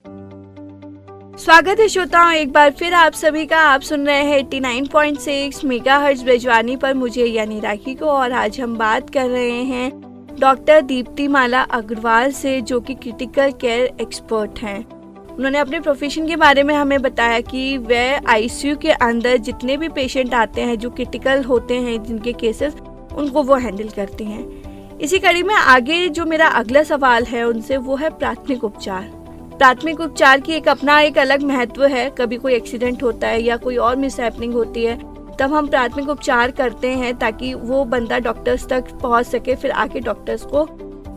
स्वागत है श्रोताओं, एक बार फिर आप सभी का। आप सुन रहे हैं 89.6 मेगाहर्ट्ज बेजवानी पर मुझे यानी राखी को। और आज हम बात कर रहे हैं डॉक्टर दीप्तिमाला अग्रवाल से, जो कि क्रिटिकल केयर एक्सपर्ट हैं। उन्होंने अपने प्रोफेशन के बारे में हमें बताया कि वह आईसीयू के अंदर जितने भी पेशेंट आते हैं जो क्रिटिकल होते हैं, जिनके केसेस, उनको वो हैंडल करती हैं। इसी कड़ी में आगे जो मेरा अगला सवाल है उनसे, वो है प्राथमिक उपचार। प्राथमिक उपचार की एक अलग महत्व है। कभी कोई एक्सीडेंट होता है या कोई और मिसहैपनिंग होती है, तब हम प्राथमिक उपचार करते हैं ताकि वो बंदा डॉक्टर्स तक पहुंच सके, फिर आके डॉक्टर्स को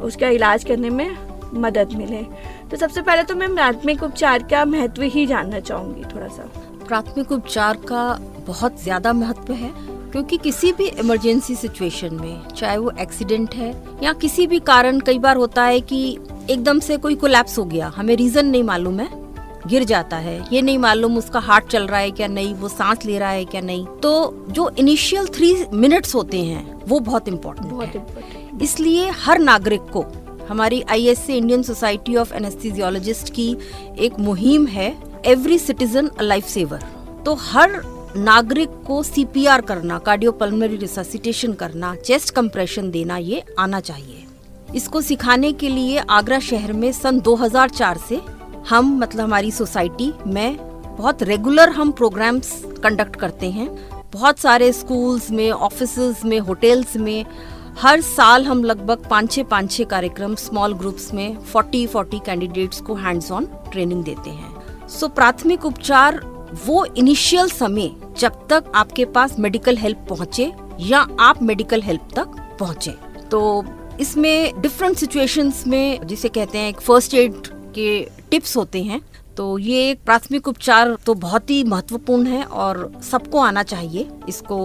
उसका इलाज करने में मदद मिले। तो सबसे पहले तो मैं प्राथमिक उपचार का महत्व ही जानना चाहूँगी थोड़ा सा। प्राथमिक उपचार का बहुत ज़्यादा महत्व है, क्योंकि किसी भी इमरजेंसी सिचुएशन में, चाहे वो एक्सीडेंट है या किसी भी कारण, कई बार होता है कि एकदम से कोई कोलैप्स हो गया, हमें रीजन नहीं मालूम है, गिर जाता है, ये नहीं मालूम उसका हार्ट चल रहा है क्या नहीं, वो सांस ले रहा है क्या नहीं। तो जो इनिशियल 3 मिनट्स होते हैं वो बहुत इम्पोर्टेंट है। इसलिए हर नागरिक को, हमारी ISA Indian society of anaesthesiologist की एक मुहिम है, every citizen a life saver. तो हर नागरिक को CPR करना, कार्डियोपल्मोनरी रिससिटेशन करना, चेस्ट कंप्रेशन देना, ये आना चाहिए। इसको सिखाने के लिए आगरा शहर में सन 2004 से हम, हमारी सोसाइटी में बहुत रेगुलर हम प्रोग्राम्स कंडक्ट करते हैं। बहुत सारे स्कूल्स में, ऑफिसेज में, होटल्स में हर साल हम लगभग 5-6 कार्यक्रम स्मॉल ग्रुप्स में 40 कैंडिडेट्स को हैंड्स ऑन ट्रेनिंग देते हैं। सो प्राथमिक उपचार वो इनिशियल समय, जब तक आपके पास मेडिकल हेल्प पहुंचे या आप मेडिकल हेल्प तक पहुंचे। तो इसमें डिफरेंट सिचुएशंस में, जिसे कहते हैं एक फर्स्ट एड के टिप्स होते हैं। तो ये एक प्राथमिक उपचार तो बहुत ही महत्वपूर्ण है और सबको आना चाहिए। इसको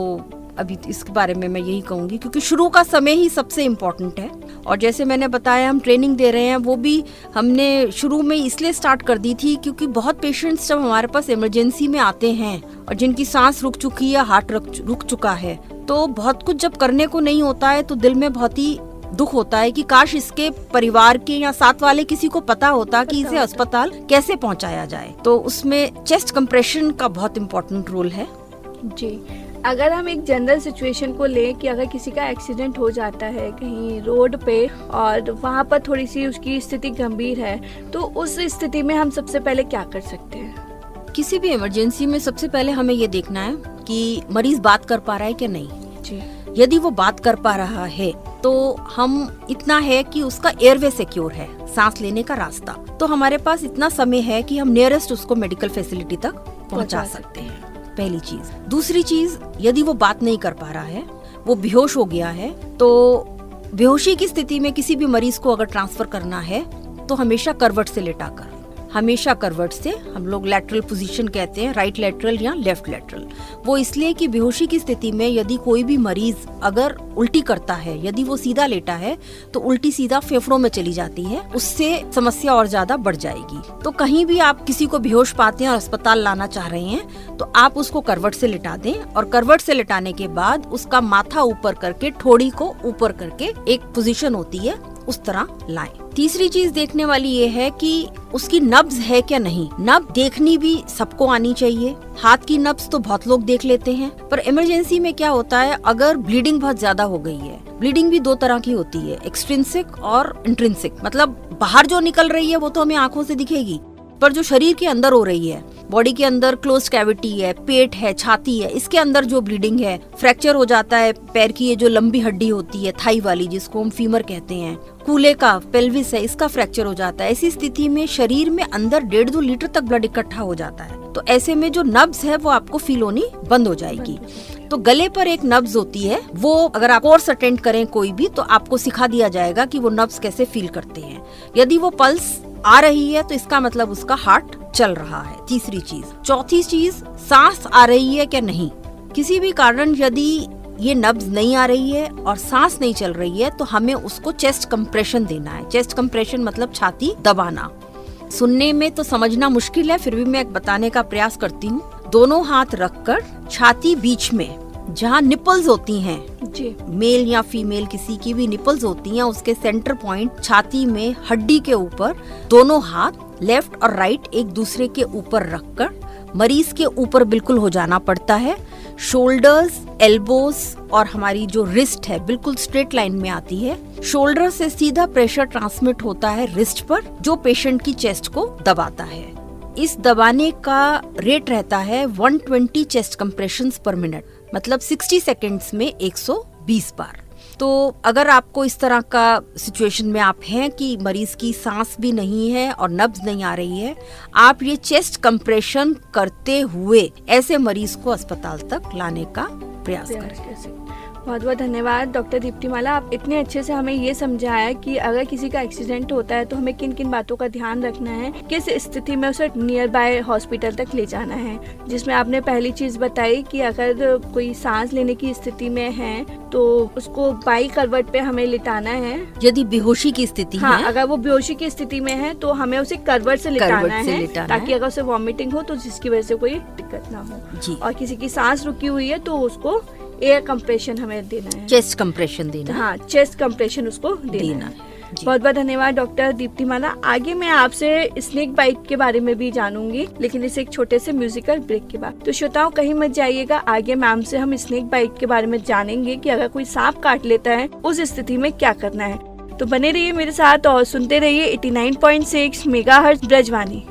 अभी इसके बारे में मैं यही कहूँगी, क्योंकि शुरू का समय ही सबसे इम्पोर्टेंट है। और जैसे मैंने बताया, हम ट्रेनिंग दे रहे हैं, वो भी हमने शुरू में इसलिए स्टार्ट कर दी थी क्योंकि बहुत पेशेंट्स जब हमारे पास इमरजेंसी में आते हैं और जिनकी सांस रुक चुकी है, हार्ट रुक चुका है, तो बहुत कुछ जब करने को नहीं होता है तो दिल में बहुत ही दुख होता है कि काश इसके परिवार के या साथ वाले किसी को पता होता कि इसे अस्पताल कैसे पहुंचाया जाए। तो उसमें चेस्ट कंप्रेशन का बहुत इम्पोर्टेंट रोल है। जी, अगर हम एक जनरल सिचुएशन को लें कि अगर किसी का एक्सीडेंट हो जाता है कहीं रोड पे और वहाँ पर थोड़ी सी उसकी स्थिति गंभीर है, तो उस स्थिति में हम सबसे पहले क्या कर सकते हैं? किसी भी इमरजेंसी में सबसे पहले हमें ये देखना है कि मरीज बात कर पा रहा है क्या नहीं। जी। यदि वो बात कर पा रहा है तो हम, इतना है कि उसका एयरवे सिक्योर है, सांस लेने का रास्ता, तो हमारे पास इतना समय है कि हम नियरेस्ट उसको मेडिकल फैसिलिटी तक पहुंचा सकते हैं। पहली चीज। दूसरी चीज, यदि वो बात नहीं कर पा रहा है, वो बेहोश हो गया है, तो बेहोशी की स्थिति में किसी भी मरीज को अगर ट्रांसफर करना है तो हमेशा करवट से लेटाकर, हमेशा करवट से, हम लोग लैटरल पोजीशन कहते हैं, राइट लैटरल या लेफ्ट लैटरल। वो इसलिए कि बेहोशी की स्थिति में यदि कोई भी मरीज अगर उल्टी करता है, यदि वो सीधा लेटा है, तो उल्टी सीधा फेफड़ों में चली जाती है, उससे समस्या और ज्यादा बढ़ जाएगी। तो कहीं भी आप किसी को बेहोश पाते हैं और अस्पताल लाना चाह रहे हैं, तो आप उसको करवट से लिटा दें और करवट से लिटाने के बाद उसका माथा ऊपर करके, ठोड़ी को ऊपर करके, एक पोजीशन होती है, उस तरह लाएं। तीसरी चीज देखने वाली ये है कि उसकी नब्ज है क्या नहीं। नब्ज देखनी भी सबको आनी चाहिए। हाथ की नब्ज तो बहुत लोग देख लेते हैं, पर इमरजेंसी में क्या होता है, अगर ब्लीडिंग बहुत ज्यादा हो गई है, ब्लीडिंग भी 2 तरह की होती है, एक्सट्रिंसिक और इंट्रिंसिक। मतलब बाहर जो निकल रही है वो तो हमें आंखों से दिखेगी, पर जो शरीर के अंदर हो रही है, बॉडी के अंदर क्लोज्ड कैविटी है, पेट है, छाती है, इसके अंदर जो ब्लीडिंग है, फ्रैक्चर हो जाता है पैर की, ये जो लंबी हड्डी होती है थाई वाली, जिसको हम फीमर कहते हैं, कूल्हे का पेल्विस है, इसका फ्रैक्चर हो जाता है। ऐसी स्थिति में शरीर में अंदर 1.5-2 लीटर तक ब्लड इकट्ठा हो जाता है। तो ऐसे में जो नब्ज है वो आपको फील होनी बंद हो जाएगी। तो गले पर एक नब्ज होती है, वो अगर आप कोर्स अटेंड करें कोई भी, तो आपको सिखा दिया जाएगा कि वो नब्ज कैसे फील करते हैं। यदि वो पल्स आ रही है तो इसका मतलब उसका हार्ट चल रहा है। तीसरी चीज। चौथी चीज, सांस आ रही है क्या नहीं। किसी भी कारण यदि ये नब्ज नहीं आ रही है और सांस नहीं चल रही है, तो हमें उसको चेस्ट कंप्रेशन देना है। चेस्ट कंप्रेशन मतलब छाती दबाना। सुनने में तो समझना मुश्किल है, फिर भी मैं बताने का प्रयास करती हूँ। दोनों हाथ रखकर छाती बीच में, जहाँ निपल्स होती हैं जी, मेल या फीमेल किसी की भी निपल्स होती हैं, उसके सेंटर पॉइंट छाती में हड्डी के ऊपर दोनों हाथ लेफ्ट और राइट एक दूसरे के ऊपर रखकर मरीज के ऊपर बिल्कुल हो जाना पड़ता है। शोल्डर्स, एल्बोस और हमारी जो रिस्ट है बिल्कुल स्ट्रेट लाइन में आती है। शोल्डर से सीधा प्रेशर ट्रांसमिट होता है रिस्ट पर, जो पेशेंट की चेस्ट को दबाता है। इस दबाने का रेट रहता है 120 चेस्ट कंप्रेशंस पर मिनट, मतलब 60 सेकेंड्स में 120 बार। तो अगर आपको इस तरह का सिचुएशन में आप हैं कि मरीज की सांस भी नहीं है और नब्ज नहीं आ रही है, आप ये चेस्ट कंप्रेशन करते हुए ऐसे मरीज को अस्पताल तक लाने का प्रयास करें। बहुत बहुत धन्यवाद डॉक्टर दीप्तिमाला, आप इतने अच्छे से हमें ये समझाया कि अगर किसी का एक्सीडेंट होता है तो हमें किन किन बातों का ध्यान रखना है, किस स्थिति में उसे नियर बाय हॉस्पिटल तक ले जाना है। जिसमें आपने पहली चीज़ बताई कि अगर कोई सांस लेने की स्थिति में है तो उसको बाई करवट पे हमें लिटाना है। यदि बेहोशी की स्थिति हाँ, है, अगर वो बेहोशी की स्थिति में है तो हमें उसे करवट से लिटाना है, ताकि अगर उसे वॉमिटिंग हो तो जिसकी वजह से कोई दिक्कत ना हो जी। और किसी की सांस रुकी हुई है तो उसको एयर कंप्रेशन हमें देना है, चेस्ट कंप्रेशन देना। हाँ, चेस्ट कंप्रेशन उसको देना है। बहुत बहुत धन्यवाद डॉक्टर दीप्तिमाला। आगे मैं आपसे स्नेक बाइट के बारे में भी जानूंगी, लेकिन इसे एक छोटे से म्यूजिकल ब्रेक के बाद। तो श्रोताओं कहीं मत जाइएगा, आगे मैम से हम स्नेक बाइट के बारे में जानेंगे कि अगर कोई सांप काट लेता है उस स्थिति में क्या करना है। तो बने रहिए मेरे साथ और सुनते रहिए 89.6 मेगाहर्ट्ज ब्रजवानी।